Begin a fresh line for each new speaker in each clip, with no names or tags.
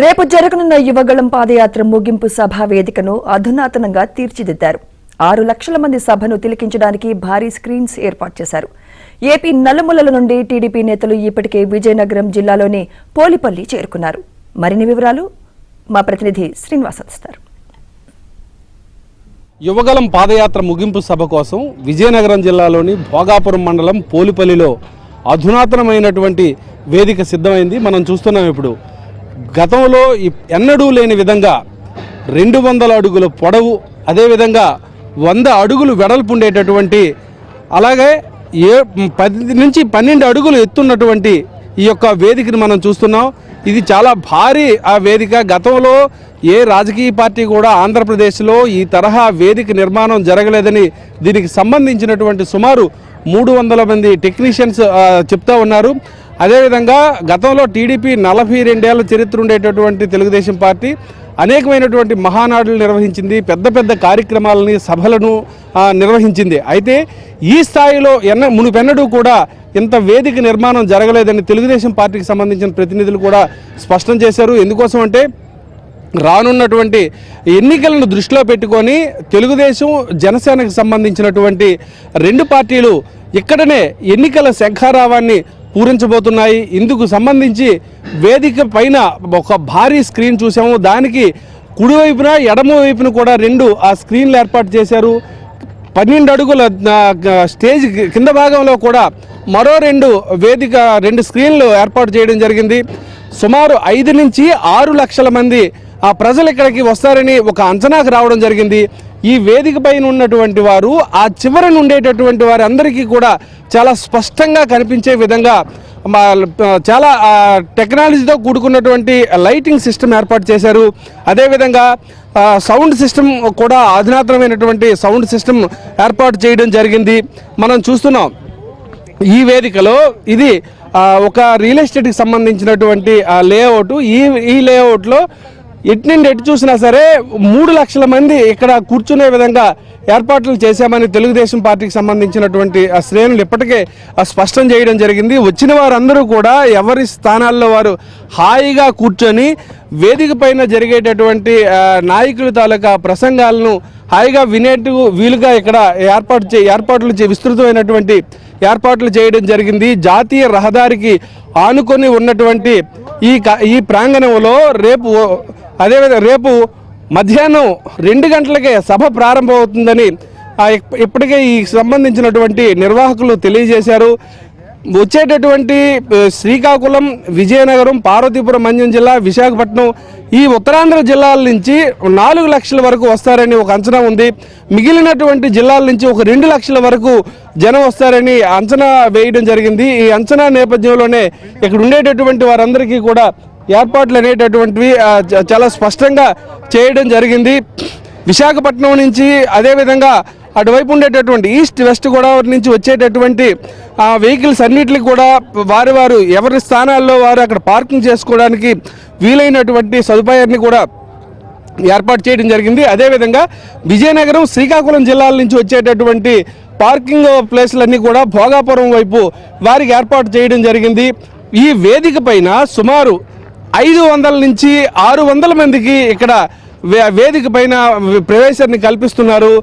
రేపు జరగనున్న యువగళం పాదయాత్ర ముగింపు సభ వేదికను అధునాతనంగా తీర్చిదిద్దారు. 6 లక్షల మంది సభను తిలకించడానికి భారీ స్క్రీన్స్ ఏర్పాటు చేశారు. ఏపీ నలుమూలల నుండి టీడీపీ నేతలు ఇప్పటికే విజయనగరం జిల్లాలోని పోలిపల్లి చేరుకున్నారు. మరిన్ని వివరాలు మా ప్రతినిధి శ్రీనివాస్ అందిస్తారు.
యువగళం పాదయాత్ర ముగింపు సభ కోసం విజయనగరం జిల్లాలోని భోగాపురం మండలం పోలిపల్లిలో అధునాతనమైనటువంటి వేదిక సిద్ధమైంది. మనం చూస్తున్నాం. ఇప్పుడు గతంలో ఎన్నడూ లేని విధంగా 200 అడుగుల పొడవు, అదేవిధంగా 100 అడుగులు వెడల్పు ఉండేటటువంటి, అలాగే 10 నుంచి 12 అడుగులు ఎత్తున్నటువంటి ఈ యొక్క వేదికను మనం చూస్తున్నాం. ఇది చాలా భారీ వేదిక. గతంలో ఏ రాజకీయ పార్టీ కూడా ఆంధ్రప్రదేశ్లో ఈ తరహా వేదిక నిర్మాణం జరగలేదని దీనికి సంబంధించినటువంటి సుమారు 300 మంది టెక్నీషియన్స్ చెప్తా ఉన్నారు. అదేవిధంగా గతంలో టీడీపీ 42 ఏళ్ల చరిత్ర ఉండేటటువంటి తెలుగుదేశం పార్టీ అనేకమైనటువంటి మహానాడులు నిర్వహించింది, పెద్ద పెద్ద కార్యక్రమాలని, సభలను నిర్వహించింది. అయితే ఈ స్థాయిలో మునుపెన్నడూ కూడా ఇంత వేదిక నిర్మాణం జరగలేదని తెలుగుదేశం పార్టీకి సంబంధించిన ప్రతినిధులు కూడా స్పష్టం చేశారు. ఎందుకోసం అంటే రానున్నటువంటి ఎన్నికలను దృష్టిలో పెట్టుకొని తెలుగుదేశం, జనసేనకు సంబంధించినటువంటి 2 పార్టీలు ఇక్కడనే ఎన్నికల శంఖారావాన్ని పూరించబోతున్నాయి. ఇందుకు సంబంధించి వేదిక పైన ఒక భారీ స్క్రీన్ చూసాము. దానికి కుడివైపున ఎడమ వైపున కూడా 2 స్క్రీన్లు ఏర్పాటు చేశారు. 12 అడుగుల స్టేజ్ కింద భాగంలో కూడా మరో 2 స్క్రీన్లు ఏర్పాటు చేయడం జరిగింది. సుమారు 5 నుంచి 6 లక్షల మంది ప్రజలు ఇక్కడికి వస్తారని ఒక అంచనాకు రావడం జరిగింది. ఈ వేదిక పైన ఉన్నటువంటి వారు, ఆ చివరన ఉండేటటువంటి వారి అందరికీ కూడా చాలా స్పష్టంగా కనిపించే విధంగా చాలా టెక్నాలజీతో కూడుకున్నటువంటి లైటింగ్ సిస్టమ్ ఏర్పాటు చేశారు. అదేవిధంగా సౌండ్ సిస్టమ్ కూడా అధునాతనమైనటువంటి సౌండ్ సిస్టమ్ ఏర్పాటు చేయడం జరిగింది. మనం చూస్తున్నాం ఈ వేదికలో ఇది ఒక రియల్ ఎస్టేట్కి సంబంధించినటువంటి లేఅవుట్. ఈ లేఅవుట్లో ఎటు నుండి ఎటు చూసినా సరే 3 లక్షల మంది ఇక్కడ కూర్చునే విధంగా ఏర్పాట్లు చేశామని తెలుగుదేశం పార్టీకి సంబంధించినటువంటి శ్రేణులు ఇప్పటికే స్పష్టం చేయడం జరిగింది. వచ్చిన వారందరూ కూడా ఎవరి స్థానాల్లో వారు హాయిగా కూర్చొని వేదిక పైన జరిగేటటువంటి నాయకుల తాలూకా ప్రసంగాలను హాయిగా వినేట్టు వీలుగా ఇక్కడ విస్తృతమైనటువంటి ఏర్పాట్లు చేయడం జరిగింది. జాతీయ రహదారికి ఆనుకొని ఉన్నటువంటి ఈ ప్రాంగణంలో రేపు మధ్యాహ్నం 2 గంటలకే సభ ప్రారంభమవుతుందని ఇప్పటికే ఈ సంబంధించినటువంటి నిర్వాహకులు తెలియజేశారు. వచ్చేటటువంటి శ్రీకాకుళం, విజయనగరం, పార్వతీపురం మన్యం జిల్లా, విశాఖపట్నం, ఈ ఉత్తరాంధ్ర జిల్లాల నుంచి 4 లక్షల వరకు వస్తారని ఒక అంచనా ఉంది. మిగిలినటువంటి జిల్లాల నుంచి ఒక 2 లక్షల వరకు జనం వస్తారని అంచనా వేయడం జరిగింది. ఈ అంచనా నేపథ్యంలోనే ఇక్కడ ఉండేటటువంటి వారందరికీ కూడా ఏర్పాట్లు అనేటటువంటివి చాలా స్పష్టంగా చేయడం జరిగింది. విశాఖపట్నం నుంచి, అదేవిధంగా అటువైపు ఉండేటటువంటి ఈస్ట్ వెస్ట్ గోదావరి నుంచి వచ్చేటటువంటి వెహికల్స్ అన్నిటికీ కూడా వారు ఎవరి స్థానాల్లో వారు అక్కడ పార్కింగ్ చేసుకోవడానికి వీలైనటువంటి సదుపాయాన్ని కూడా ఏర్పాటు చేయడం జరిగింది. అదేవిధంగా విజయనగరం, శ్రీకాకుళం జిల్లాల నుంచి వచ్చేటటువంటి పార్కింగ్ ప్లేస్లన్నీ కూడా భోగాపురం వైపు వారికి ఏర్పాటు చేయడం జరిగింది. ఈ వేదిక పైన సుమారు 500 నుంచి 600 మందికి ఇక్కడ వేదిక పైన ప్రవేశాన్ని కల్పిస్తున్నారు.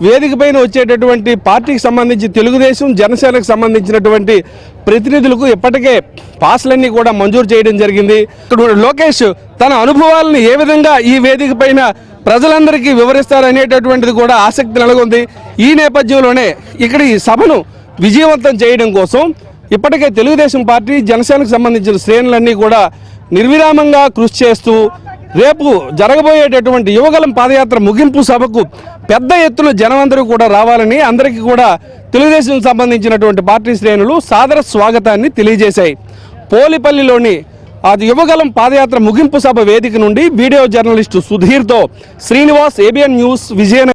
వేదిక పైన వచ్చేటటువంటి పార్టీకి సంబంధించి తెలుగుదేశం, జనసేనకు సంబంధించినటువంటి ప్రతినిధులకు ఇప్పటికే పాస్లన్నీ కూడా మంజూరు చేయడం జరిగింది. ఇక్కడ లోకేష్ తన అనుభవాలను ఏ విధంగా ఈ వేదిక పైన ప్రజలందరికీ వివరిస్తారనేటటువంటిది కూడా ఆసక్తి నెలకొంది. ఈ నేపథ్యంలోనే ఇక్కడ ఈ సభను విజయవంతం చేయడం కోసం ఇప్పటికే తెలుగుదేశం పార్టీ, జనసేనకు సంబంధించిన శ్రేణులన్నీ కూడా నిర్విరామంగా కృషి చేస్తూ రేపు జరగబోయేటటువంటి యువగళం పాదయాత్ర ముగింపు సభకు పెద్ద ఎత్తున జనమందరూ కూడా రావాలని అందరికీ కూడా తెలుగుదేశం సంబంధించినటువంటి పార్టీ శ్రేణులు సాదర స్వాగతాన్ని తెలియజేశాయి. పోలిపల్లిలోని యువగళం పాదయాత్ర ముగింపు సభ వేదిక నుండి వీడియో జర్నలిస్టు సుధీర్తో శ్రీనివాస్, ABN న్యూస్, విజయనగరం.